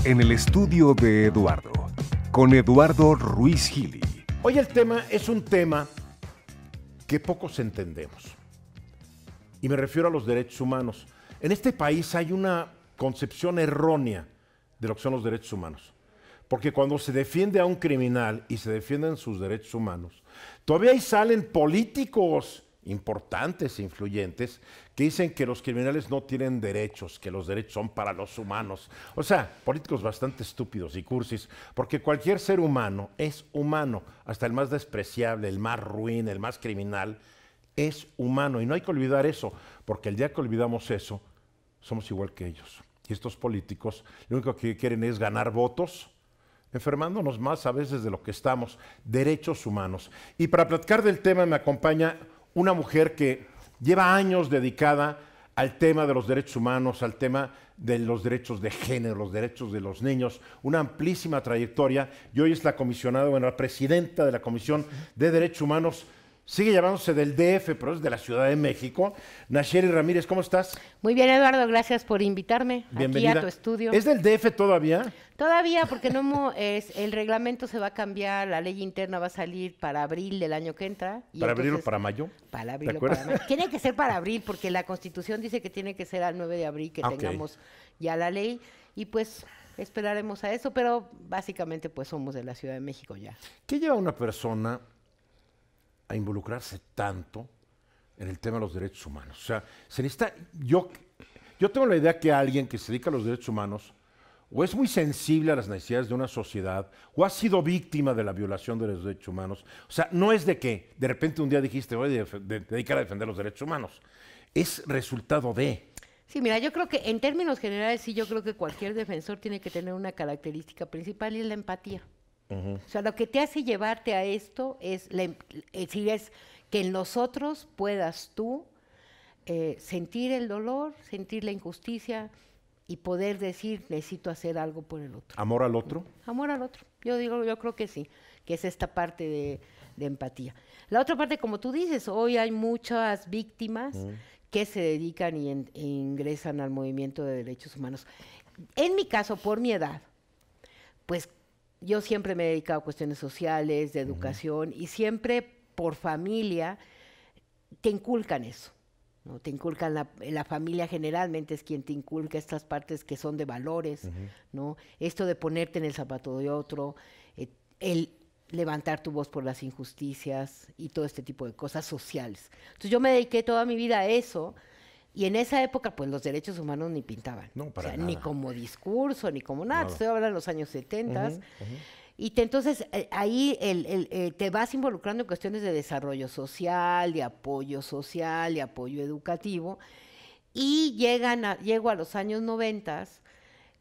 En el estudio de Eduardo, con Eduardo Ruiz Gili. Hoy el tema es un tema que pocos entendemos. Y me refiero a los derechos humanos. En este país hay una concepción errónea de lo que son los derechos humanos. Porque cuando se defiende a un criminal y se defienden sus derechos humanos, todavía ahí salen políticos importantes e influyentes que dicen que los criminales no tienen derechos, que los derechos son para los humanos. O sea, políticos bastante estúpidos y cursis, porque cualquier ser humano es humano, hasta el más despreciable, el más ruin, el más criminal, es humano. Y no hay que olvidar eso, porque el día que olvidamos eso, somos igual que ellos. Y estos políticos lo único que quieren es ganar votos, enfermándonos más a veces de lo que estamos. Derechos humanos. Y para platicar del tema me acompaña una mujer que lleva años dedicada al tema de los derechos humanos, al tema de los derechos de género, los derechos de los niños, una amplísima trayectoria, y hoy es la comisionada, bueno, la presidenta de la Comisión de Derechos Humanos. Sigue llamándose del DF, pero es de la Ciudad de México. Nacheli Ramírez, ¿cómo estás? Muy bien, Eduardo, gracias por invitarme Bienvenida. aquí a tu estudio. ¿Es del DF todavía? Todavía, porque el reglamento se va a cambiar, la ley interna va a salir para abril del año que entra. Y ¿Para abril o entonces, para mayo? Para ¿Te abril o acuerdas? para mayo. Tiene que ser para abril, porque la Constitución dice que tiene que ser al 9 de abril que Ok. tengamos ya la ley, y pues esperaremos a eso, pero básicamente pues somos de la Ciudad de México ya. ¿Qué lleva a una persona a involucrarse tanto en el tema de los derechos humanos? O sea, se necesita, yo tengo la idea que alguien que se dedica a los derechos humanos o es muy sensible a las necesidades de una sociedad o ha sido víctima de la violación de los derechos humanos. O sea, no es de que de repente un día dijiste voy a dedicar a defender los derechos humanos. Es resultado de... Sí, mira, yo creo que en términos generales sí, yo creo que cualquier defensor tiene que tener una característica principal y es la empatía. O sea, lo que te hace llevarte a esto es es que en los otros puedas tú sentir el dolor, sentir la injusticia y poder decir, necesito hacer algo por el otro. ¿Amor al otro? Amor al otro. Yo creo que sí, que es esta parte de empatía. La otra parte, como tú dices, hoy hay muchas víctimas que se dedican e ingresan al movimiento de derechos humanos. En mi caso, por mi edad, pues yo siempre me he dedicado a cuestiones sociales, de educación, y siempre por familia te inculcan eso, ¿no? Te inculcan, la familia generalmente es quien te inculca estas partes que son de valores, ¿no? Esto de ponerte en el zapato de otro, el levantar tu voz por las injusticias y todo este tipo de cosas sociales. Entonces yo me dediqué toda mi vida a eso. Y en esa época, pues los derechos humanos ni pintaban. No, para o sea, nada. ni como discurso, ni como nada. Nada. Estoy hablando de los años 70. Y entonces ahí te vas involucrando en cuestiones de desarrollo social, de apoyo educativo. Y llego a los años 90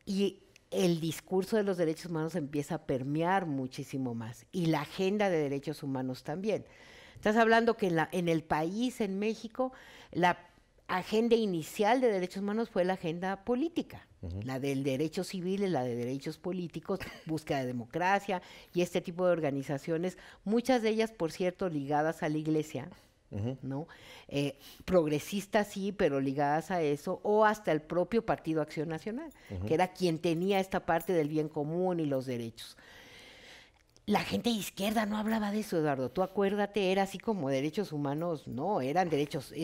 y el discurso de los derechos humanos empieza a permear muchísimo más. Y la agenda de derechos humanos también. Estás hablando que en el país, en México, la agenda inicial de derechos humanos fue la agenda política, la del derecho civil, la de derechos políticos, búsqueda de democracia y este tipo de organizaciones, muchas de ellas, por cierto, ligadas a la iglesia, ¿no? Progresistas sí, pero ligadas a eso, o hasta el propio Partido Acción Nacional, que era quien tenía esta parte del bien común y los derechos. La gente de izquierda no hablaba de eso, Eduardo. Tú acuérdate, era así como derechos humanos, no, eran derechos,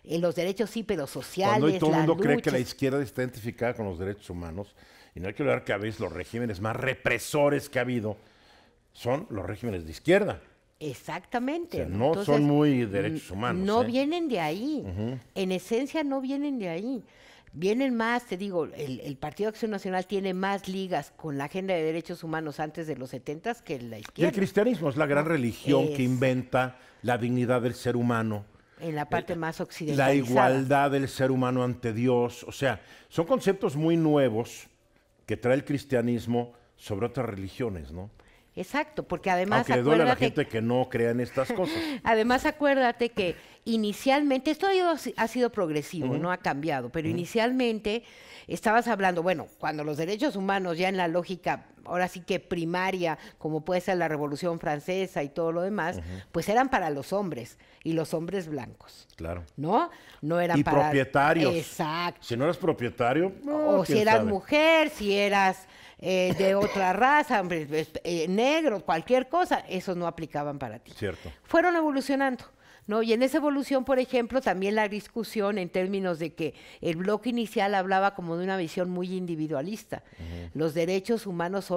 los derechos sí, pero sociales, Cuando hoy todo el mundo cree que la luchas. izquierda está identificada con los derechos humanos, y no hay que olvidar que a veces los regímenes más represores que ha habido son los regímenes de izquierda. Exactamente. O sea, no son muy derechos humanos. No vienen de ahí. En esencia no vienen de ahí. Vienen más, te digo, el Partido Acción Nacional tiene más ligas con la agenda de derechos humanos antes de los 70 que la Y izquierda. el cristianismo es la gran religión que inventa la dignidad del ser humano, En la parte más la occidentalizada. igualdad del ser humano ante Dios. O sea, son conceptos muy nuevos que trae el cristianismo sobre otras religiones, ¿no? Exacto, porque además Aunque le duele a la acuérdate gente que no crea en estas cosas. Además, acuérdate que inicialmente, esto ha sido progresivo, no ha cambiado, pero inicialmente estabas hablando, bueno, cuando los derechos humanos ya en la lógica, ahora sí que primaria, como puede ser la Revolución Francesa y todo lo demás, pues eran para los hombres, y los hombres blancos, Claro. ¿no? No eran Y para... propietarios. Exacto. Si no eres propietario, O si quién eras sabe. mujer, si eras de otra raza, hombre, negro, cualquier cosa, esos no aplicaban para ti. Cierto. Fueron evolucionando, ¿no? Y en esa evolución, por ejemplo, también la discusión en términos de que el bloque inicial hablaba como de una visión muy individualista. Los derechos humanos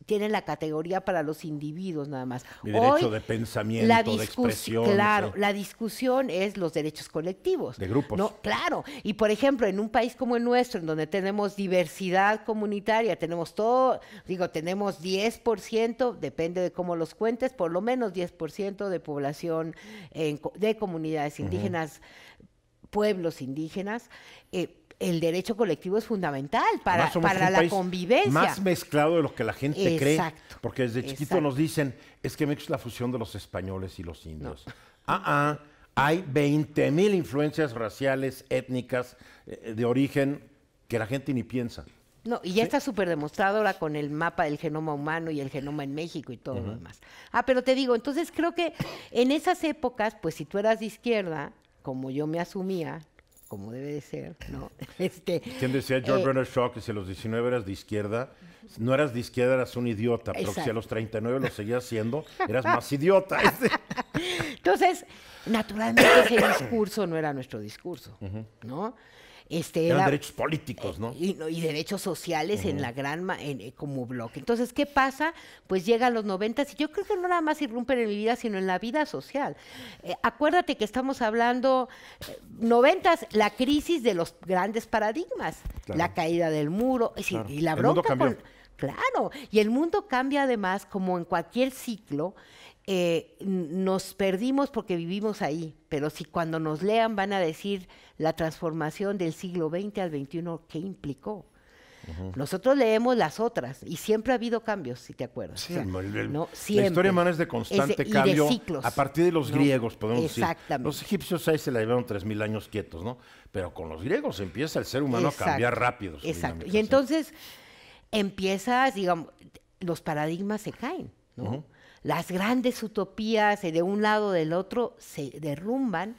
tienen la categoría para los individuos nada más. Mi derecho de pensamiento, de expresión. Claro, sí. la discusión es los derechos colectivos. De grupos. ¿No? Claro. Y por ejemplo, en un país como el nuestro, en donde tenemos diversidad comunitaria, tenemos todo, tenemos 10%, depende de cómo los cuentes, por lo menos 10% de población de comunidades indígenas, pueblos indígenas, el derecho colectivo es fundamental para la convivencia. Más mezclado de lo que la gente cree. Porque desde chiquito nos dicen, es que México es la fusión de los españoles y los indios. No. Hay 20,000 influencias raciales, étnicas, de origen, que la gente ni piensa. No, y ya está súper demostrado ahora con el mapa del genoma humano y el genoma en México y todo lo demás. Pero te digo, entonces creo que en esas épocas, pues si tú eras de izquierda, como yo me asumía, como debe de ser, ¿no? ¿Quién decía George Bernard Shaw que si a los 19 eras de izquierda, no eras de izquierda, eras un idiota, pero que si a los 39 lo seguías siendo, eras más idiota. Entonces, naturalmente ese discurso no era nuestro discurso, ¿no? Eran derechos políticos, ¿no? Y derechos sociales en la como bloque. Entonces, ¿qué pasa? Pues llegan los 90s y yo creo que no nada más irrumpen en mi vida, sino en la vida social. Acuérdate que estamos hablando 90s, la crisis de los grandes paradigmas, la caída del muro, y la bronca con... Claro, y el mundo cambia además, como en cualquier ciclo. Nos perdimos porque vivimos ahí, pero si cuando nos lean van a decir la transformación del siglo XX al XXI, ¿qué implicó? Nosotros leemos las otras y siempre ha habido cambios, si te acuerdas. Sí, ¿no? La historia humana es de constante cambio. De ciclos. A partir de los griegos, podemos decir. Exactamente. Los egipcios ahí se la llevaron 3,000 años quietos, ¿no? Pero con los griegos empieza el ser humano a cambiar rápido. Exacto. Y entonces empiezas, los paradigmas se caen, ¿no? Las grandes utopías de un lado o del otro se derrumban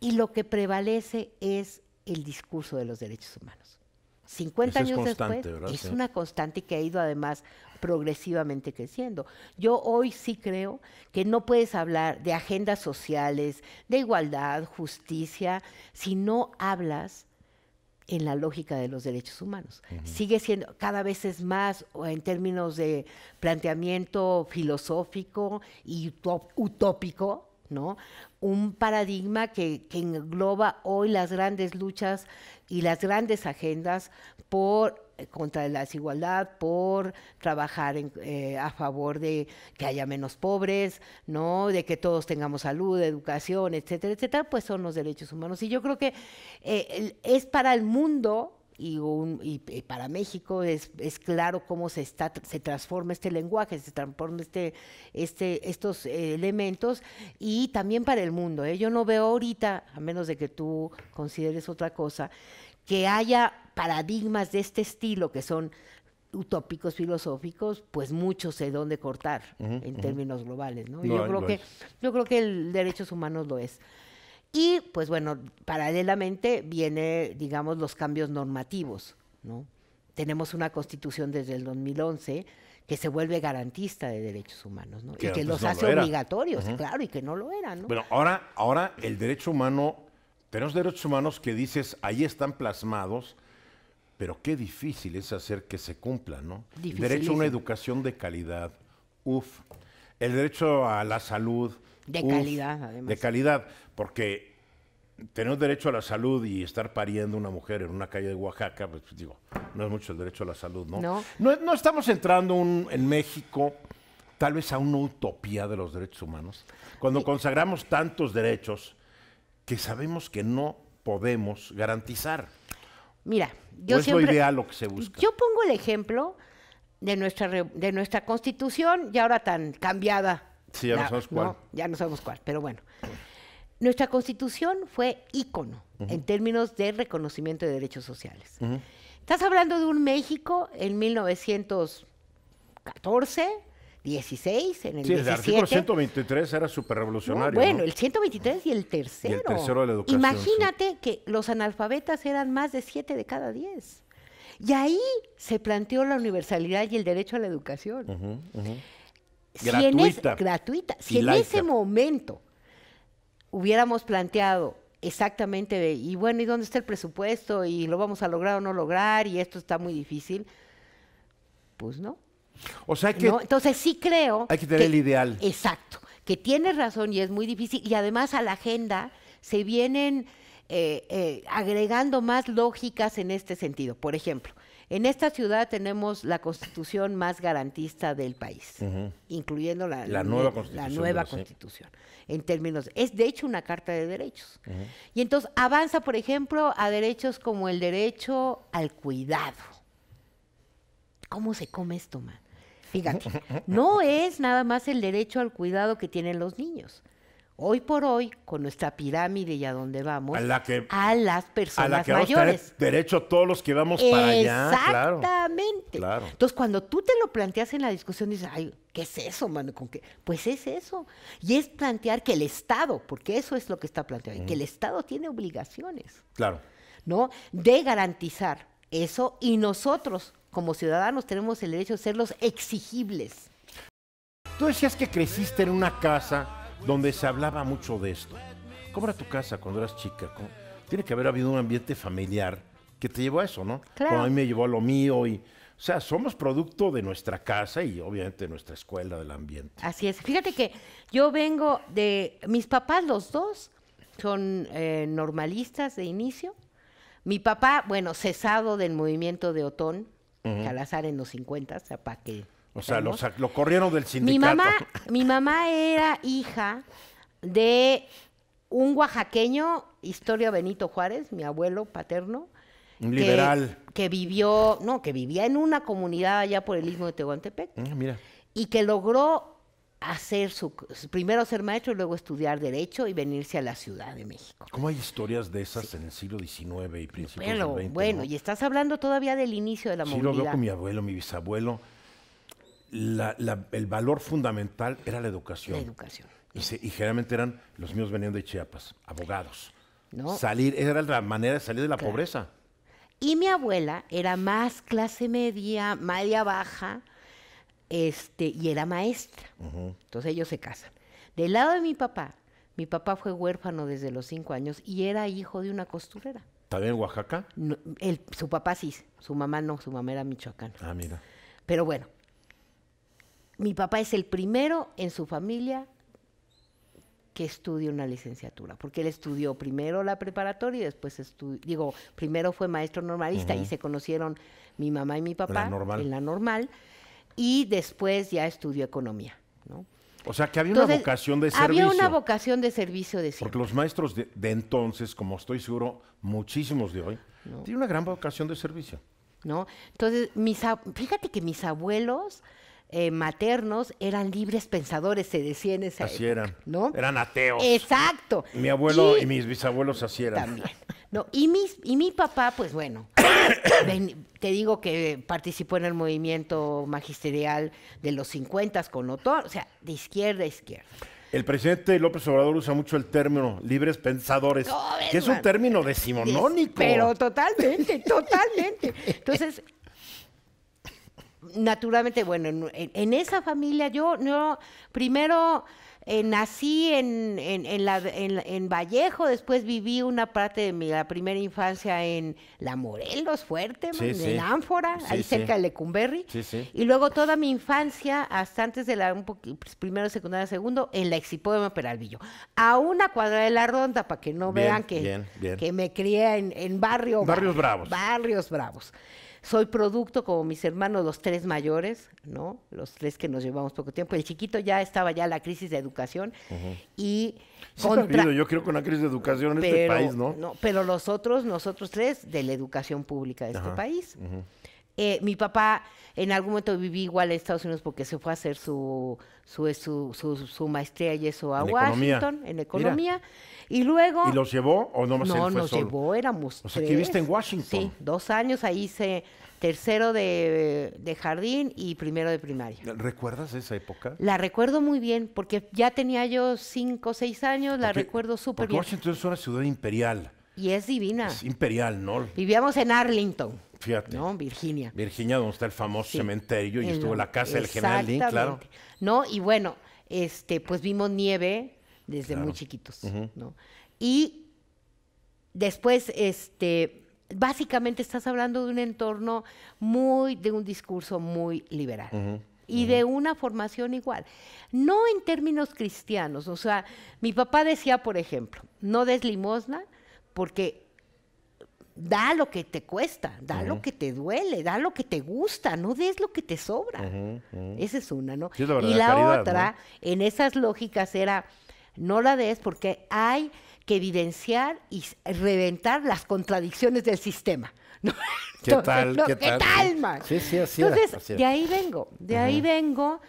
y lo que prevalece es el discurso de los derechos humanos. 50 años después, ¿verdad? es una constante que ha ido además progresivamente creciendo. Yo hoy sí creo que no puedes hablar de agendas sociales, de igualdad, justicia, si no hablas en la lógica de los derechos humanos. Sigue siendo, cada vez es más, en términos de planteamiento filosófico y utópico, ¿no? Un paradigma que engloba hoy las grandes luchas y las grandes agendas contra la desigualdad, por trabajar a favor de que haya menos pobres, ¿no? De que todos tengamos salud, educación, etcétera, etcétera, pues son los derechos humanos. Y yo creo que es para el mundo y para México es claro cómo se transforma este lenguaje, se transforma estos elementos, y también para el mundo. Yo no veo ahorita, a menos de que tú consideres otra cosa, que haya paradigmas de este estilo que son utópicos, filosóficos, pues mucho sé dónde cortar en términos globales, ¿no? Yo creo que el derechos humanos lo es. Y, pues bueno, paralelamente viene, digamos, los cambios normativos, ¿no? Tenemos una constitución desde el 2011 que se vuelve garantista de derechos humanos, ¿no? Y que los hace obligatorios, claro, y que no lo era, ¿no? Bueno, ahora el derecho humano, tenemos derechos humanos que dices, ahí están plasmados, pero qué difícil es hacer que se cumplan, ¿no? El derecho a una educación de calidad, el derecho a la salud, de calidad, además. De calidad, porque tener derecho a la salud y estar pariendo una mujer en una calle de Oaxaca, pues digo, no es mucho el derecho a la salud, ¿no? No estamos entrando en México tal vez a una utopía de los derechos humanos, cuando consagramos tantos derechos que sabemos que no podemos garantizar. Mira, yo siempre... ¿O es lo ideal lo que se busca? Yo pongo el ejemplo de nuestra Constitución, ya ahora tan cambiada. Sí, ya no sabemos cuál. No, ya no sabemos cuál, pero bueno. Nuestra Constitución fue ícono en términos de reconocimiento de derechos sociales. Estás hablando de un México en 1914, 16, en el 17. El artículo 123 era súper revolucionario. Bueno, el 123 y el tercero. Y el tercero de la educación. Imagínate que los analfabetas eran más de 7 de cada 10. Y ahí se planteó la universalidad y el derecho a la educación. Gratuita. Gratuita. Y Si en laica. ese momento hubiéramos planteado exactamente y bueno, ¿y dónde está el presupuesto? ¿Y lo vamos a lograr o no lograr? Y esto está muy difícil. Pues no. O sea, hay que, ¿no? Entonces sí creo... hay que tener el ideal. Exacto. Que tienes razón y es muy difícil. Y además a la agenda se vienen agregando más lógicas en este sentido. Por ejemplo, en esta ciudad tenemos la constitución más garantista del país, incluyendo la nueva nueva sí. constitución. En términos, es de hecho una carta de derechos. Y entonces avanza, por ejemplo, a derechos como el derecho al cuidado. ¿Cómo se come esto, man? Fíjate, no es nada más el derecho al cuidado que tienen los niños. Hoy por hoy, con nuestra pirámide y a dónde vamos, a las personas a la que vamos a mayores. tener derecho todos los que vamos para allá. Exactamente. Claro. Entonces, cuando tú te lo planteas en la discusión, dices, ay, ¿qué es eso, mano? ¿Con qué? Pues es eso. Y es plantear que el Estado, porque eso es lo que está planteado, que el Estado tiene obligaciones, Claro. ¿no? De garantizar eso, y nosotros, como ciudadanos, tenemos el derecho de ser los exigibles. Tú decías que creciste en una casa donde se hablaba mucho de esto. ¿Cómo era tu casa cuando eras chica? Tiene que haber habido un ambiente familiar que te llevó a eso, ¿no? Claro. Como a mí me llevó a lo mío. O sea, somos producto de nuestra casa y obviamente de nuestra escuela, del ambiente. Así es. Fíjate que yo vengo de... Mis papás, los dos, son normalistas de inicio. Mi papá, bueno, cesado del movimiento de Otón, Salazar en los 50, o sea, para que... O sea, ¿sabemos? lo corrieron del sindicato. Mi mamá era hija de un oaxaqueño, Historia Benito Juárez, mi abuelo paterno. Un liberal. Que vivía en una comunidad allá por el Istmo de Tehuantepec. Mira. Y que logró hacer primero ser maestro y luego estudiar Derecho y venirse a la Ciudad de México. ¿Cómo hay historias de esas en el siglo XIX y principios del XX? Bueno, ¿no? y estás hablando todavía del inicio de la Sí, movilidad. lo veo con mi abuelo, mi bisabuelo. El valor fundamental era la educación. La educación. Y generalmente los míos venían de Chiapas, abogados. ¿No? Era la manera de salir de la Claro. pobreza. Y mi abuela era más clase media, media baja, y era maestra. Entonces ellos se casan. Del lado de mi papá fue huérfano desde los 5 años y era hijo de una costurera. ¿También en Oaxaca? No, su papá sí, su mamá no, su mamá era michoacana. Ah, mira. Pero bueno, mi papá es el primero en su familia que estudia una licenciatura, porque él estudió primero la preparatoria y después primero fue maestro normalista y se conocieron mi mamá y mi papá en la normal y después ya estudió economía, ¿no? O sea, que había una vocación de servicio. Había una vocación de servicio de siempre. Porque los maestros de entonces, como estoy seguro, muchísimos de hoy, tienen una gran vocación de servicio. ¿No? Entonces, fíjate que mis abuelos maternos eran libres pensadores, se decía en esa Así época, eran. ¿no? Eran ateos. Exacto. Mi abuelo y mis bisabuelos así eran. También. No, y mi papá, pues bueno, te digo que participó en el movimiento magisterial de los 50 con Otón, o sea, de izquierda a izquierda. El presidente López Obrador usa mucho el término libres pensadores, que es un término decimonónico. Pero totalmente, totalmente. Entonces, naturalmente, bueno, en esa familia yo primero nací en Vallejo, después viví una parte de la primera infancia en La Morelos, Fuerte, en Ánfora, ahí cerca de Lecumberri. Y luego toda mi infancia, hasta antes de primero, secundaria, segundo, en la Exipódromo Peralvillo. A una cuadra de la Ronda, para que no vean que me crié en barrios bravos. Barrios bravos. Soy producto, como mis hermanos, los 3 mayores, ¿no? Los 3 que nos llevamos poco tiempo. El chiquito estaba la crisis de educación y yo creo que una crisis de educación en este país, ¿no? Pero nosotros 3, de la educación pública de este país. Mi papá en algún momento viví igual en Estados Unidos porque se fue a hacer su maestría y eso a Washington, en economía. Mira. Y luego... ¿Y los llevó o no? No, nos llevó, éramos 3. O sea, que viviste en Washington. Sí, 2 años, ahí hice tercero de jardín y primero de primaria. ¿Recuerdas esa época? La recuerdo muy bien, porque ya tenía yo 5 o 6 años, la recuerdo súper bien. Washington es una ciudad imperial. Y es divina. Es imperial, ¿no? Vivíamos en Arlington. Fíjate. ¿no? Virginia. Virginia, donde está el famoso Sí. cementerio, y En estuvo la- la casa del general Lin, claro. Exactamente. ¿No? Y bueno, pues vimos nieve desde Claro. muy chiquitos, ¿no? Y después, básicamente estás hablando de un entorno de un discurso muy liberal. Y de una formación igual. No en términos cristianos. O sea, mi papá decía, por ejemplo, no des limosna porque da lo que te cuesta, da lo que te duele, da lo que te gusta, no des lo que te sobra. Esa es una, ¿no? Sí, es la Y verdadera la caridad, otra, ¿no? en esas lógicas era, no la des porque hay que evidenciar y reventar las contradicciones del sistema. ¿No? ¿Qué tal? no, ¿Qué tal? Sí. man? Sí, sí, así era, Entonces, así era. de ahí vengo,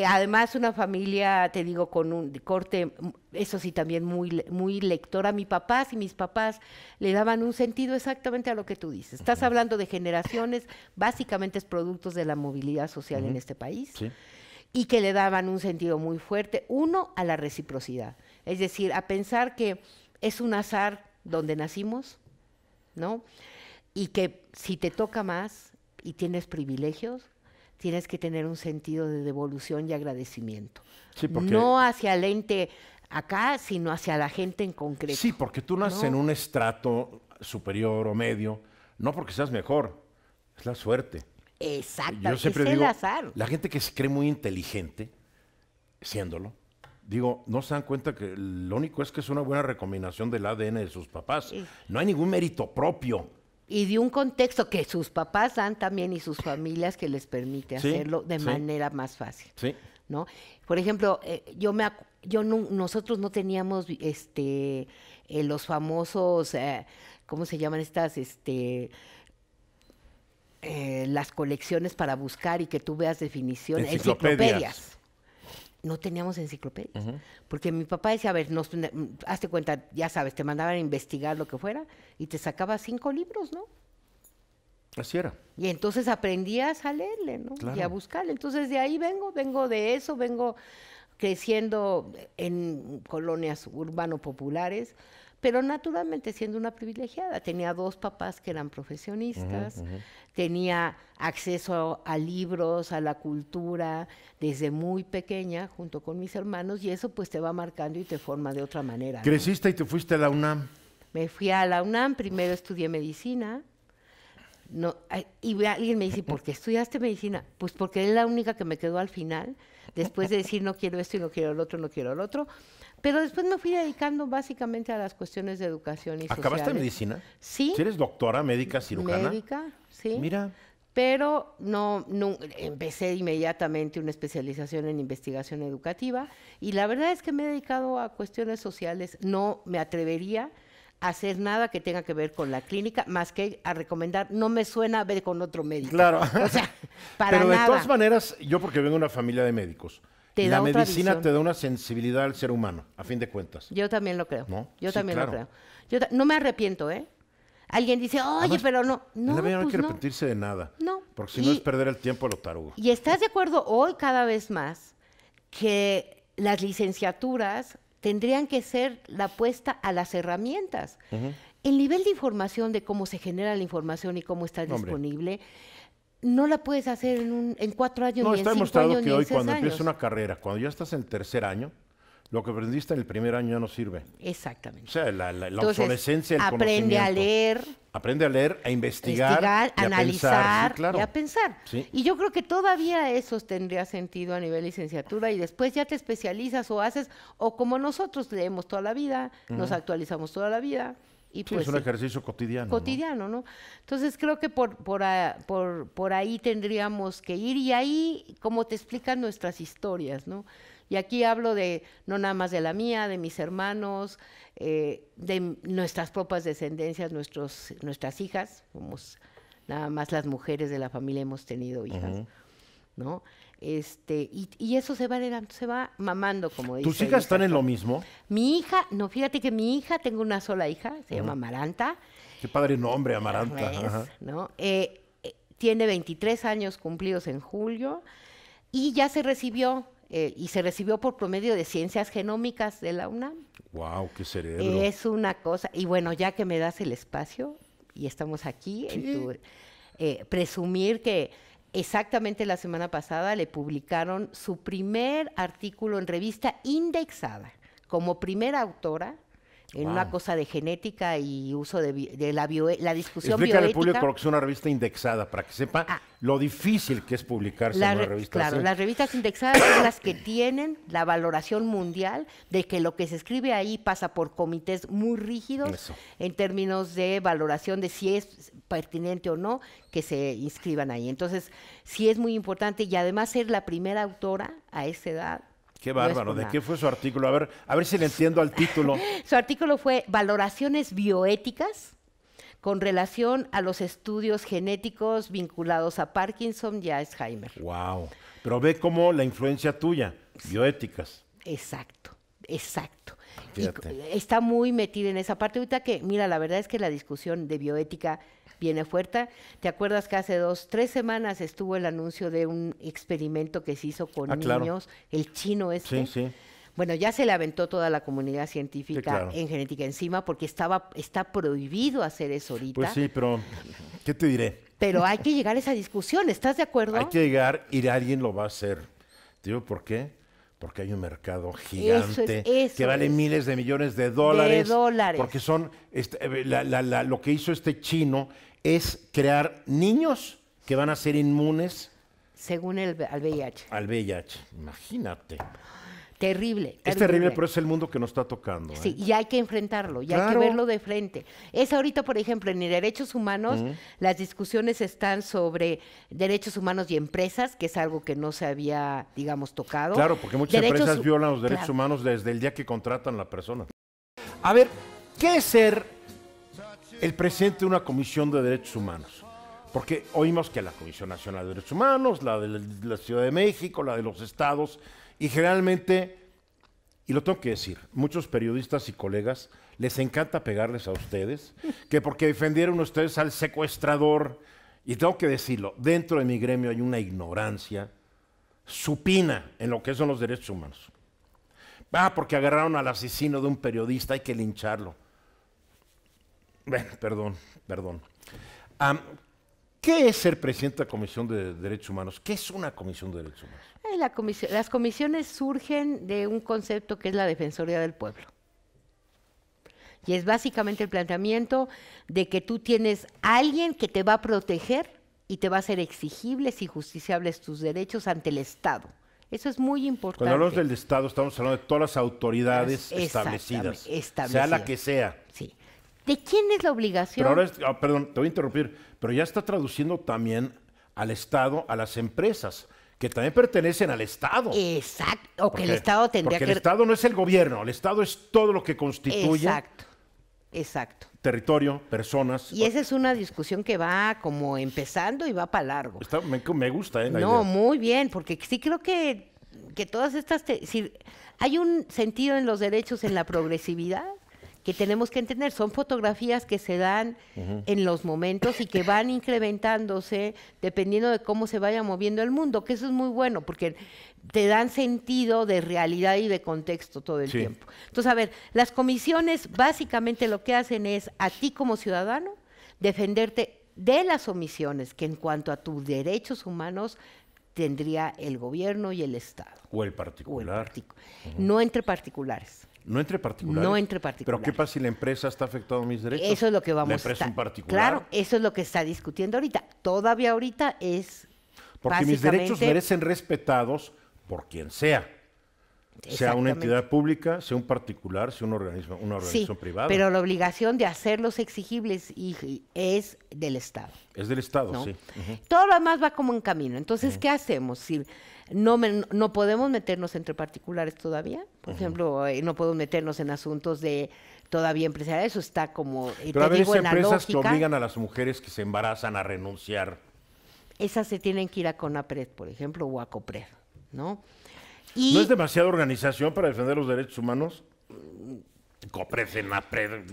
además una familia, te digo, con un corte, eso sí, también muy lectora. Mis papás le daban un sentido exactamente a lo que tú dices. Estás hablando de generaciones, básicamente es productos de la movilidad social en este país. Sí. Y que le daban un sentido muy fuerte, uno, a la reciprocidad. Es decir, a pensar que es un azar donde nacimos, ¿no? Y que si te toca más y tienes privilegios, tienes que tener un sentido de devolución y agradecimiento. Sí, porque- No hacia el ente acá, sino hacia la gente en concreto. Sí, porque tú naces ¿no? en un estrato superior o medio, no porque seas mejor, es la suerte. Exacto, Yo siempre es digo, el azar. la gente que se cree muy inteligente, siéndolo, digo, no se dan cuenta que lo único es que es una buena recombinación del ADN de sus papás. Sí. No hay ningún mérito propio. Y de un contexto que sus papás dan también y sus familias que les permite Sí, hacerlo de sí. manera más fácil. Sí. ¿No? Por ejemplo, nosotros no teníamos los famosos, ¿cómo se llaman estas? Las colecciones para buscar y que tú veas definiciones, Enciclopedias. No teníamos enciclopedias, porque mi papá decía, a ver, hazte cuenta, ya sabes, te mandaban a investigar lo que fuera y te sacaba 5 libros, ¿no? Así era. Y entonces aprendías a leerle, ¿no? Claro. Y a buscarle. Entonces de ahí vengo de eso, vengo creciendo en colonias urbano-populares, pero naturalmente siendo una privilegiada. Tenía 2 papás que eran profesionistas, tenía acceso a libros, a la cultura, desde muy pequeña, junto con mis hermanos, y eso pues te va marcando y te forma de otra manera, ¿no? Creciste y te fuiste a la UNAM. Me fui a la UNAM, primero estudié medicina. Y alguien me dice, ¿por qué estudiaste medicina? Pues porque es la única que me quedó al final, después de decir no quiero esto y no quiero el otro, no quiero el otro. Pero después me fui dedicando básicamente a las cuestiones de educación y ¿Acabaste sociales. medicina? Sí. ¿Si eres doctora, médica, cirujana? Médica, sí. Mira. Pero no, empecé inmediatamente una especialización en investigación educativa y la verdad es que me he dedicado a cuestiones sociales. No me atrevería a hacer nada que tenga que ver con la clínica, más que a recomendar, no me suena a ver con otro médico. Claro. O sea, para Pero de nada. todas maneras, yo porque vengo de una familia de médicos, Te la da otra medicina visión. te da una sensibilidad al ser humano, a fin de cuentas. Yo también lo creo. ¿No? Yo Sí, también claro. lo creo. No me arrepiento, ¿eh? Alguien dice, oye, Además, pero no. En No, la vida no hay pues que no. arrepentirse de nada. No. Porque si no Y- es perder el tiempo a lo tarugo. ¿Y estás de acuerdo hoy cada vez más que las licenciaturas tendrían que ser la apuesta a las herramientas? El nivel de información de cómo se genera la información y cómo está Hombre. disponible, no la puedes hacer en 4 años, No, ni en está 5 demostrado años, que ni en hoy 6 cuando años. empiezas una carrera, cuando ya estás en tercer año, lo que aprendiste en el primer año ya no sirve. Exactamente. O sea, la Entonces, obsolescencia del aprende a conocimiento. leer, Aprende a leer, a investigar, y a analizar pensar. Sí, claro. y a pensar. Sí. Y yo creo que todavía eso tendría sentido a nivel licenciatura y después ya te especializas o haces, o como nosotros leemos toda la vida, nos actualizamos toda la vida. Y Sí, pues es un sí, ejercicio cotidiano. ¿no? cotidiano, ¿no? Entonces creo que por ahí tendríamos que ir y ahí, como te explican nuestras historias, ¿no? Y aquí hablo de, no nada más de la mía, de mis hermanos, de nuestras propias descendencias, nuestras hijas, somos nada más las mujeres de la familia hemos tenido hijas, ¿no? Y eso se va heredando, se va mamando, como dice. ¿Tus hijas están en Isaac. lo mismo? Mi hija, no, fíjate que mi hija, tengo una sola hija, se llama Amaranta. Qué padre nombre, Amaranta. Pues, Ajá. ¿no? Tiene 23 años cumplidos en julio y ya se recibió, y se recibió por promedio de Ciencias Genómicas de la UNAM. Wow, qué cerebro. Es una cosa, y bueno, ya que me das el espacio, y estamos aquí Sí. en tu presumir que exactamente la semana pasada le publicaron su primer artículo en revista indexada como primera autora en Wow. una cosa de genética y uso de la discusión Explícale al bioética. público lo que es una revista indexada, para que sepa lo difícil que es publicarse en una revista Claro, así. las revistas indexadas son las que tienen la valoración mundial de que lo que se escribe ahí pasa por comités muy rígidos Eso. en términos de valoración de si es pertinente o no que se inscriban ahí. Entonces, sí es muy importante y además ser la primera autora a esa edad. Qué no es bárbaro. por ¿De nada. qué fue su artículo? A ver si le entiendo al título. Su artículo fue Valoraciones bioéticas con relación a los estudios genéticos vinculados a Parkinson y a Alzheimer. Wow. Pero ve cómo la influencia tuya, bioéticas. Exacto, exacto. Y Fíjate. está muy metida en esa parte. Ahorita que, mira, la verdad es que la discusión de bioética viene fuerte. ¿Te acuerdas que hace 3 semanas estuvo el anuncio de un experimento que se hizo con claro. niños, el chino este? Sí, sí. Bueno, ya se le aventó toda la comunidad científica Sí, claro. en genética encima porque está prohibido hacer eso ahorita. Pues sí, pero ¿qué te diré? Pero hay que llegar a esa discusión, ¿estás de acuerdo? Hay que llegar y alguien lo va a hacer. ¿Te digo por qué? Porque hay un mercado gigante eso que vale es. miles de millones de dólares. De dólares. Porque son, lo que hizo este chino es crear niños que van a ser inmunes Según al VIH. al VIH. Imagínate. Terrible. Es terrible, pero es el mundo que nos está tocando. Sí, y hay que enfrentarlo, y hay Claro. que verlo de frente. Es ahorita, por ejemplo, en derechos humanos, las discusiones están sobre derechos humanos y empresas, que es algo que no se había, digamos, tocado. Claro, porque muchas Derechos empresas violan los derechos claro. humanos desde el día que contratan a la persona. A ver, ¿qué es ser el presidente de una comisión de derechos humanos? Porque oímos que la Comisión Nacional de Derechos Humanos, la de la Ciudad de México, la de los estados, y generalmente, y lo tengo que decir, muchos periodistas y colegas les encanta pegarles a ustedes, que porque defendieron ustedes al secuestrador, y tengo que decirlo, dentro de mi gremio hay una ignorancia supina en lo que son los derechos humanos. Porque agarraron al asesino de un periodista, hay que lincharlo. Bueno, perdón. ¿Qué es ser presidente de la Comisión de Derechos Humanos? ¿Qué es una Comisión de Derechos Humanos? Las comisiones surgen de un concepto que es la Defensoría del Pueblo. Y es básicamente el planteamiento de que tú tienes a alguien que te va a proteger y te va a hacer exigibles y justiciables tus derechos ante el Estado. Eso es muy importante. Cuando hablamos del Estado, estamos hablando de todas las autoridades establecidas, sea la que sea. Sí. ¿De quién es la obligación? Pero ahora, perdón, te voy a interrumpir, pero ya está traduciendo también al Estado, a las empresas, que también pertenecen al Estado. Exacto. O que el Estado tendría porque que... el Estado no es el gobierno, el Estado es todo lo que constituye Exacto. territorio, personas. Y esa es una discusión que va como empezando y va para largo. Me gusta, la No, idea. muy bien, porque sí creo que todas estas... hay un sentido en los derechos, en la progresividad, que tenemos que entender. Son fotografías que se dan en los momentos y que van incrementándose dependiendo de cómo se vaya moviendo el mundo, que eso es muy bueno, porque te dan sentido de realidad y de contexto todo el tiempo. Entonces, a ver, las comisiones básicamente lo que hacen es a ti como ciudadano defenderte de las omisiones que en cuanto a tus derechos humanos tendría el gobierno y el Estado. O el particular. No entre particulares. No entre particulares. No entre particulares. Pero ¿qué pasa si la empresa está afectando mis derechos? Eso es lo que vamos la a empresa estar. en particular. Claro, eso es lo que está discutiendo ahorita. Todavía ahorita es Porque mis derechos básicamente- merecen respetados por quien sea. Sea una Exactamente. entidad pública, sea un particular, sea una organización privada. pero la obligación de hacerlos exigibles es del Estado. Es del Estado, ¿no? sí. Todo lo demás va como en camino. Entonces, ¿qué hacemos? Si no podemos meternos entre particulares todavía. Por ejemplo, no podemos meternos en asuntos de todavía empresarial. Eso está como, Pero a te digo, veces en la empresas que lógica. obligan a las mujeres que se embarazan a renunciar. Esas se tienen que ir a CONAPRED, por ejemplo, o a COPRED, ¿no? Y ¿No es demasiada organización para defender los derechos humanos? Copred, Senapred,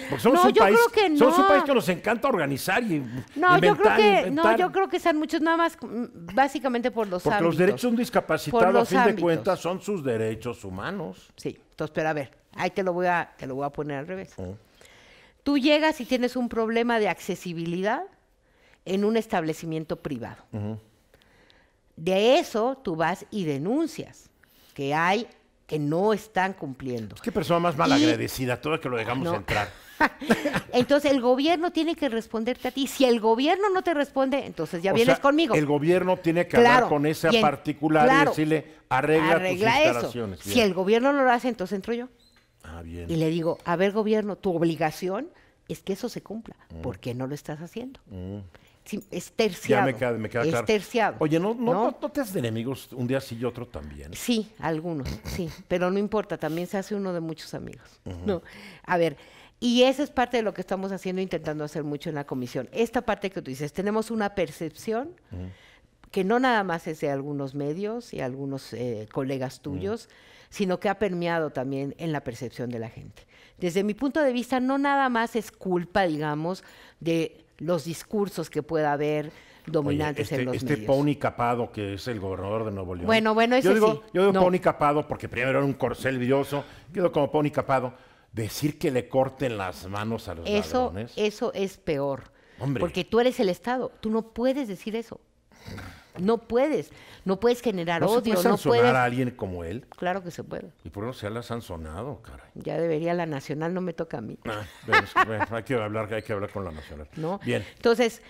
porque somos No, un yo país, creo que somos un no. país que nos encanta organizar y no, inventar. yo creo que están muchos nada más básicamente por los Porque ámbitos. los derechos de un Por discapacitado, a los fin de ámbitos. cuentas, son sus derechos humanos. Sí, entonces, pero a ver, ahí te lo voy a poner al revés. Tú llegas y tienes un problema de accesibilidad en un establecimiento privado. De eso tú vas y denuncias que hay que no están cumpliendo. Qué persona más malagradecida, todo que lo dejamos entrar. Entonces el gobierno tiene que responderte a ti. Si el gobierno no te responde, entonces ya vienes conmigo. El gobierno tiene que hablar con esa particular y decirle, arregla tus instalaciones. Si el gobierno no lo hace, entonces entro yo. Bien. Y le digo, a ver, gobierno, tu obligación es que eso se cumpla. ¿Por qué no lo estás haciendo? Sí, es terciado. Ya me queda claro. Es terciado. Oye, ¿no te haces de enemigos un día sí y otro también? Sí, algunos, sí. Pero no importa, también se hace uno de muchos amigos. ¿No? A ver, y eso es parte de lo que estamos haciendo, intentando hacer mucho en la comisión. Esta parte que tú dices, tenemos una percepción que no nada más es de algunos medios y algunos colegas tuyos, sino que ha permeado también en la percepción de la gente. Desde mi punto de vista, no nada más es culpa, digamos, de los discursos que pueda haber dominantes en los medios. Pony Capado, que es el gobernador de Nuevo León. Bueno, ese sí. Yo digo Pony Capado porque primero era un corcel vidioso, quedó como Pony Capado. Decir que le corten las manos a los ladrones. Eso es peor. Hombre. Porque tú eres el Estado. Tú no puedes decir eso. No puedes generar odio. ¿No se puede sancionar a alguien como él? Claro que se puede. ¿Y por qué no se la ha sancionado, caray? Ya debería la nacional, no me toca a mí. Hay que hablar con la nacional. ¿No? Bien. Entonces,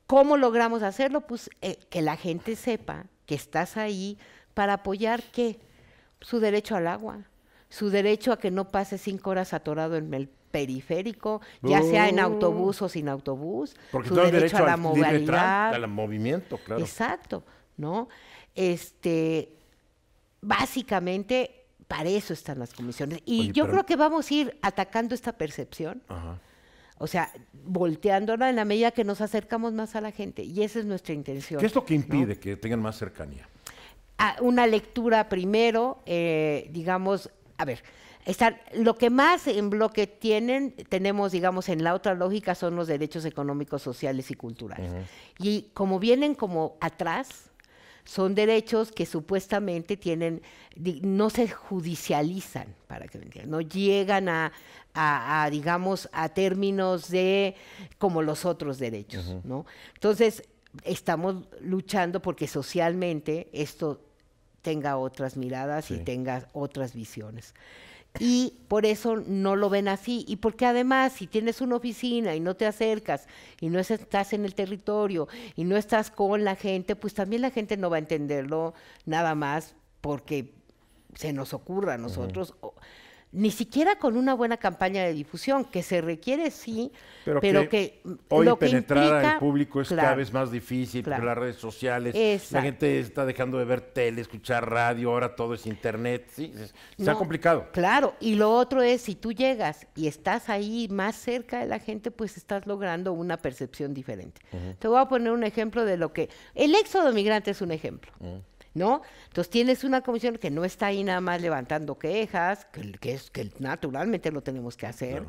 ¿cómo logramos hacerlo? Pues que la gente sepa que estás ahí para apoyar, ¿qué? Su derecho al agua, su derecho a que no pase 5 horas atorado en el periférico, ya sea en autobús o sin autobús, porque su derecho a la movilidad, al movimiento, claro. Exacto, ¿no? Básicamente para eso están las comisiones. Y yo creo que vamos a ir atacando esta percepción, o sea, volteándola en la medida que nos acercamos más a la gente, y esa es nuestra intención. ¿Qué es lo que impide que tengan más cercanía? Una lectura primero, digamos, a ver, lo que más en bloque tenemos, digamos, en la otra lógica son los derechos económicos, sociales y culturales. Y como vienen como atrás, son derechos que supuestamente no se judicializan, para que me entiendan, no llegan digamos, a términos de como los otros derechos, ¿no? Entonces, estamos luchando porque socialmente esto tenga otras miradas y tenga otras visiones. Y por eso no lo ven así. Y porque además, si tienes una oficina y no te acercas y no estás en el territorio y no estás con la gente, pues también la gente no va a entenderlo nada más porque se nos ocurra a nosotros. Ni siquiera con una buena campaña de difusión, que se requiere sí, pero que hoy lo que penetrar implica, al público es cada vez más difícil, porque las redes sociales, la gente está dejando de ver tele, escuchar radio, ahora todo es internet, sí, está complicado. Claro, y lo otro es, si tú llegas y estás ahí más cerca de la gente, pues estás logrando una percepción diferente. Te voy a poner un ejemplo de lo que... El éxodo migrante es un ejemplo. ¿No? Entonces tienes una comisión que no está ahí nada más levantando quejas, que naturalmente lo tenemos que hacer,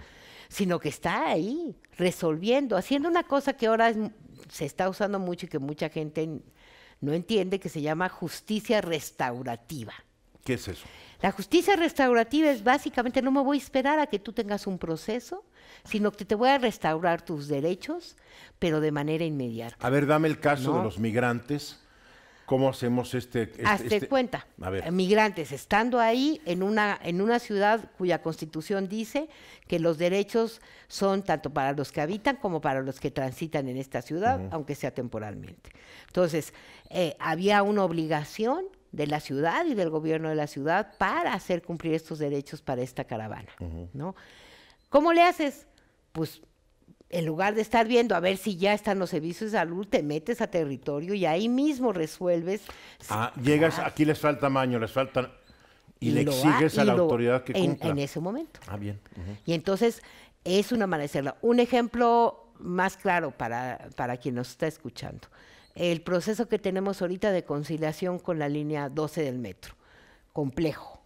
sino que está ahí resolviendo, haciendo una cosa que ahora se está usando mucho y que mucha gente no entiende, que se llama justicia restaurativa. ¿Qué es eso? La justicia restaurativa es básicamente, no me voy a esperar a que tú tengas un proceso, sino que te voy a restaurar tus derechos, pero de manera inmediata. A ver, dame el caso de los migrantes. ¿Cómo hacemos Hazte cuenta, a ver. Migrantes estando ahí en una ciudad cuya constitución dice que los derechos son tanto para los que habitan como para los que transitan en esta ciudad, aunque sea temporalmente. Entonces, había una obligación de la ciudad y del gobierno de la ciudad para hacer cumplir estos derechos para esta caravana, ¿no? ¿Cómo le haces? Pues en lugar de estar viendo a ver si ya están los servicios de salud, te metes a territorio y ahí mismo resuelves. Llegas, aquí les falta tamaño, les faltan... Y le exiges a la autoridad que cumpla. En ese momento. Bien. Y entonces, es una manera de hacerlo. Un ejemplo más claro para quien nos está escuchando. El proceso que tenemos ahorita de conciliación con la línea 12 del metro. Complejo.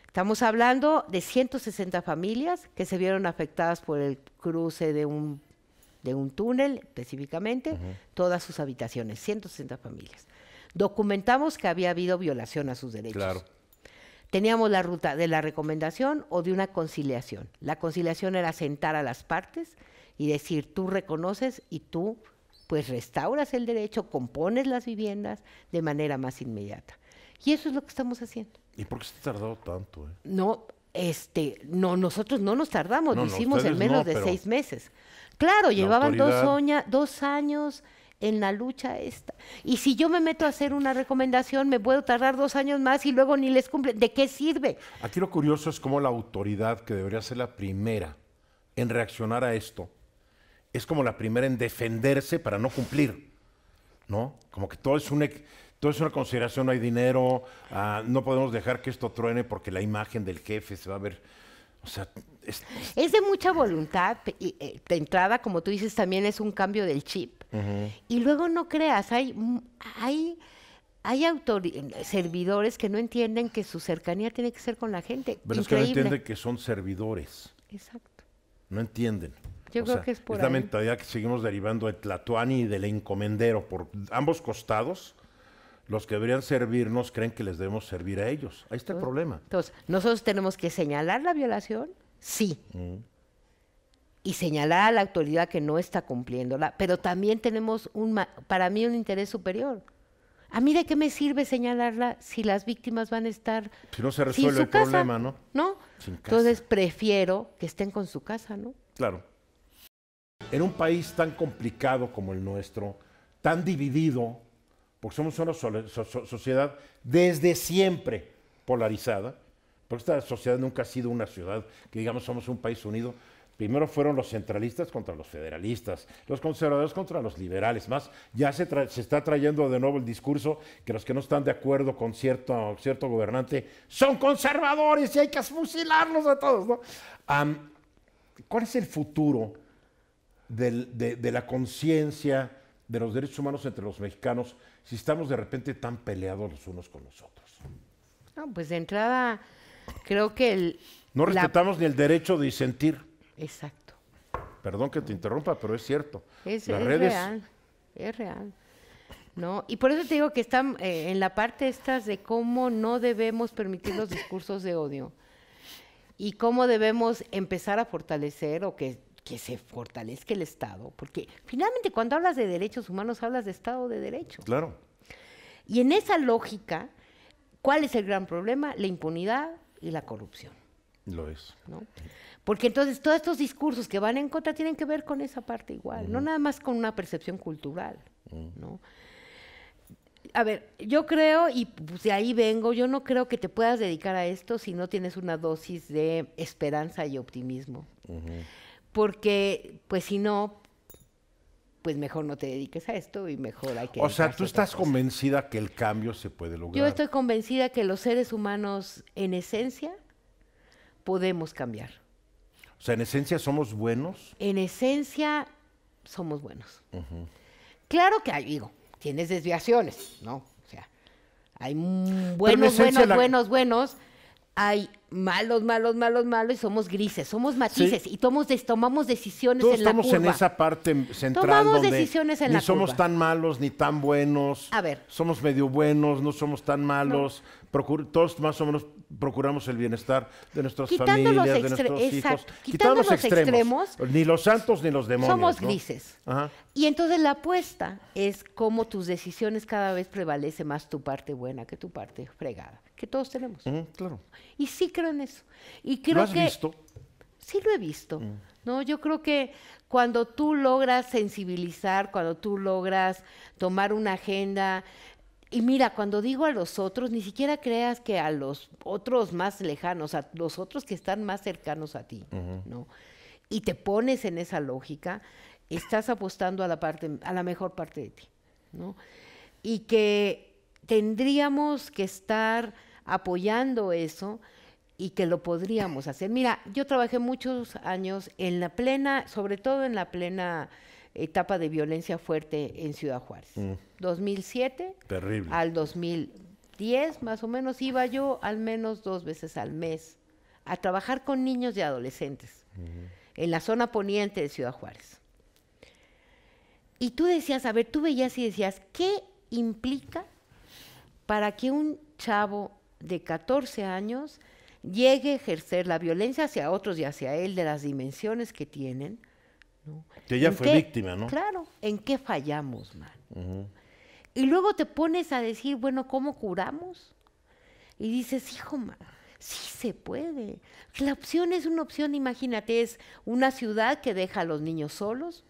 Estamos hablando de 160 familias que se vieron afectadas por el cruce de un túnel, específicamente, todas sus habitaciones, 160 familias. Documentamos que había habido violación a sus derechos. Claro. Teníamos la ruta de la recomendación o de una conciliación. La conciliación era sentar a las partes y decir, tú reconoces y tú pues restauras el derecho, compones las viviendas de manera más inmediata. Y eso es lo que estamos haciendo. ¿Y por qué se ha tardado tanto? No, nosotros no nos tardamos, No, lo no, hicimos en ustedes menos no, de pero 6 meses. Claro, llevaban autoridad- 2 años en la lucha esta. Y si yo me meto a hacer una recomendación, me puedo tardar 2 años más y luego ni les cumple. ¿De qué sirve? Aquí lo curioso es cómo la autoridad, que debería ser la primera en reaccionar a esto, es como la primera en defenderse para no cumplir, ¿no? Como que todo es una consideración, no hay dinero, no podemos dejar que esto truene porque la imagen del jefe se va a ver, o sea, Es de mucha voluntad. De entrada, como tú dices, también es un cambio del chip. Y luego no creas, hay servidores que no entienden que su cercanía tiene que ser con la gente. pero es que no Increíble. entienden que son servidores, Exacto. no entienden. Yo creo que es por la ahí. mentalidad que seguimos derivando del tlatoani y del encomendero por ambos costados. Los que deberían servirnos creen que les debemos servir a ellos. Ahí está el problema. Entonces, nosotros tenemos que señalar la violación, sí. Y señalar a la autoridad que no está cumpliéndola, pero también tenemos, para mí, un interés superior. ¿A mí de qué me sirve señalarla si las víctimas van a estar Si no se sin resuelve su el casa? problema, ¿no? ¿No? Sin casa. Entonces, prefiero que estén con su casa, ¿no? Claro. En un país tan complicado como el nuestro, tan dividido, porque somos una sociedad desde siempre polarizada, porque esta sociedad nunca ha sido una ciudad que digamos somos un país unido. Primero fueron los centralistas contra los federalistas, los conservadores contra los liberales. Más, ya se está trayendo de nuevo el discurso que los que no están de acuerdo con cierto gobernante son conservadores y hay que fusilarlos a todos, ¿no? ¿Cuál es el futuro de la conciencia de los derechos humanos entre los mexicanos si estamos de repente tan peleados los unos con los otros? No, pues de entrada, creo que No respetamos ni el derecho de disentir. Exacto. Perdón que te interrumpa, pero es cierto. Es Las redes, real, es real. ¿No? Y por eso te digo que están en la parte estas de cómo no debemos permitir los discursos de odio y cómo debemos empezar a fortalecer o que se fortalezca el Estado, porque finalmente cuando hablas de derechos humanos hablas de Estado de Derecho. claro. Y en esa lógica, ¿cuál es el gran problema? La impunidad y la corrupción, Lo es. ¿no? Porque entonces todos estos discursos que van en contra tienen que ver con esa parte igual, no nada más con una percepción cultural, ¿no? A ver, yo creo, y pues de ahí vengo, yo no creo que te puedas dedicar a esto si no tienes una dosis de esperanza y optimismo. Porque, pues si no, pues mejor no te dediques a esto y mejor hay que... O sea, dedicarse tú a otra estás cosa. convencida que el cambio se puede lograr. Yo estoy convencida que los seres humanos, en esencia, podemos cambiar. O sea, en esencia somos buenos. En esencia, somos buenos. Claro que hay, digo, tienes desviaciones, ¿no? O sea, hay buenos, esencia buenos, hay malos, y somos grises, somos matices, Sí. y tomamos decisiones Todos en la estamos curva. en esa parte central Tomamos donde decisiones en ni la somos curva. tan malos ni tan buenos. A ver. Somos medio buenos, no somos tan malos. Todos más o menos procuramos el bienestar de nuestras Quitando los familias, de nuestros hijos. exacto. Quitando los extremos, Ni los santos ni los demonios. somos ¿no? grises. Ajá. Y entonces la apuesta es cómo tus decisiones cada vez prevalece más tu parte buena que tu parte fregada, que todos tenemos. Claro. Y sí creo en eso. Y creo ¿Lo has que visto? sí lo he visto. No, yo creo que cuando tú logras sensibilizar, cuando tú logras tomar una agenda, y mira, cuando digo a los otros, ni siquiera creas que a los otros más lejanos, a los otros que están más cercanos a ti, ¿no? Y te pones en esa lógica, estás apostando a la mejor parte de ti, ¿no? Y que tendríamos que estar apoyando eso y que lo podríamos hacer. Mira, yo trabajé muchos años en la plena, sobre todo en la plena etapa de violencia fuerte en Ciudad Juárez. 2007 Terrible. al 2010, más o menos, iba yo al menos 2 veces al mes a trabajar con niños y adolescentes en la zona poniente de Ciudad Juárez. Y tú decías, a ver, tú veías y decías, ¿qué implica para que un chavo de 14 años llegue a ejercer la violencia hacia otros y hacia él de las dimensiones que tienen, ¿no? Que ella ¿En fue víctima, ¿no? Claro, ¿en qué fallamos, man? Y luego te pones a decir, bueno, ¿cómo curamos? Y dices, hijo, man, sí se puede. La opción es una opción, imagínate, es una ciudad que deja a los niños solos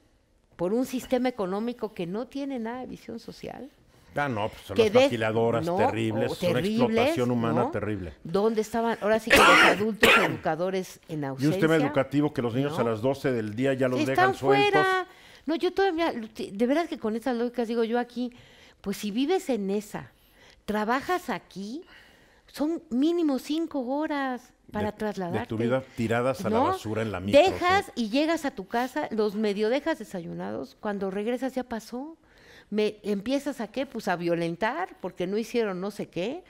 por un sistema económico que no tiene nada de visión social. Ah, no, pues son Que las maquiladoras no, terribles, una terribles, explotación humana ¿no? terrible. ¿Dónde estaban? Ahora sí que los adultos educadores en Y ausencia. un sistema educativo que los niños ¿no? a las 12 del día ya los Están dejan sueltos. fuera. No, yo todavía, de verdad que con estas lógicas digo yo aquí, pues si vives en esa, trabajas aquí, son mínimo 5 horas para trasladarte. De tu vida tiradas a la ¿no? basura en la micro. Dejas ¿sí? y llegas a tu casa, los medio dejas desayunados, cuando regresas ya pasó. Empiezas a qué, pues a violentar, porque no hicieron no sé qué,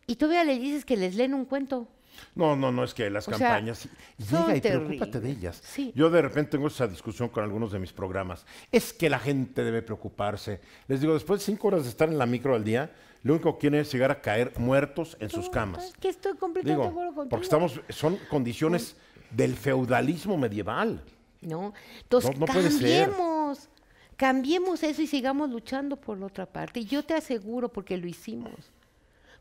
y todavía le dices que les leen un cuento. No, es que las O sea, campañas, son llega y terribles. preocúpate de ellas. Sí. Yo de repente tengo esa discusión con algunos de mis programas. Es que la gente debe preocuparse. Les digo, después de 5 horas de estar en la micro al día, lo único que quieren es llegar a caer muertos en sus camas. Es que estoy completamente de acuerdo contigo. Porque son condiciones del feudalismo medieval. ¿No? Entonces, No puede ser. cambiemos eso y sigamos luchando por la otra parte. Y yo te aseguro, porque lo hicimos,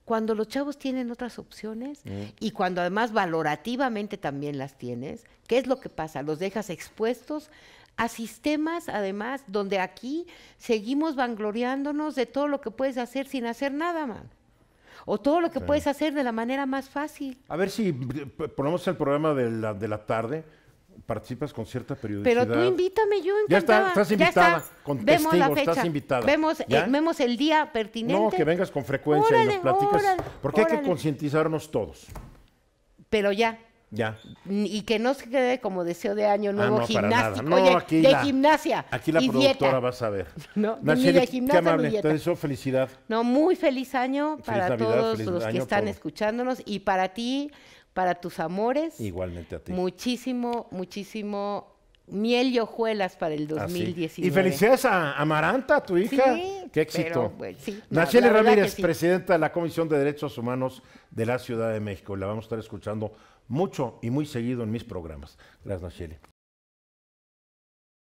cuando los chavos tienen otras opciones y cuando además valorativamente también las tienes, ¿qué es lo que pasa? Los dejas expuestos a sistemas, además, donde aquí seguimos vangloriándonos de todo lo que puedes hacer sin hacer nada, man. O todo lo que puedes hacer de la manera más fácil. A ver si ponemos el programa de la tarde, participas con cierta periodicidad. Pero tú invítame, yo Ya encantada. estás invitada, Ya está. con Vemos la testigos, estás fecha. invitada. Vemos, ¿Ya? vemos el día pertinente. No, que vengas con frecuencia y Órale, nos platicas. órale, Porque hay que órale. concientizarnos todos. Pero ya. Ya. Y que no se quede como deseo de año nuevo no, para nada. gimnástico. No, Oye, aquí de la- gimnasia. Aquí la y productora dieta. vas a ver. No, ni Nacheli, de gimnasia qué amable. ni dieta. Te deseo felicidad. No, muy feliz año para Navidad, todos feliz los que año, están todo. escuchándonos y para ti, para tus amores. Igualmente a ti. Muchísimo miel y hojuelas para el Así. 2019. Y felicidades a Amaranta, tu hija. Sí, Qué éxito. pero, bueno, sí, no, Nacheli la verdad Ramírez, que sí. presidenta de la Comisión de Derechos Humanos de la Ciudad de México. La vamos a estar escuchando mucho y muy seguido en mis programas. Gracias, Nacheli.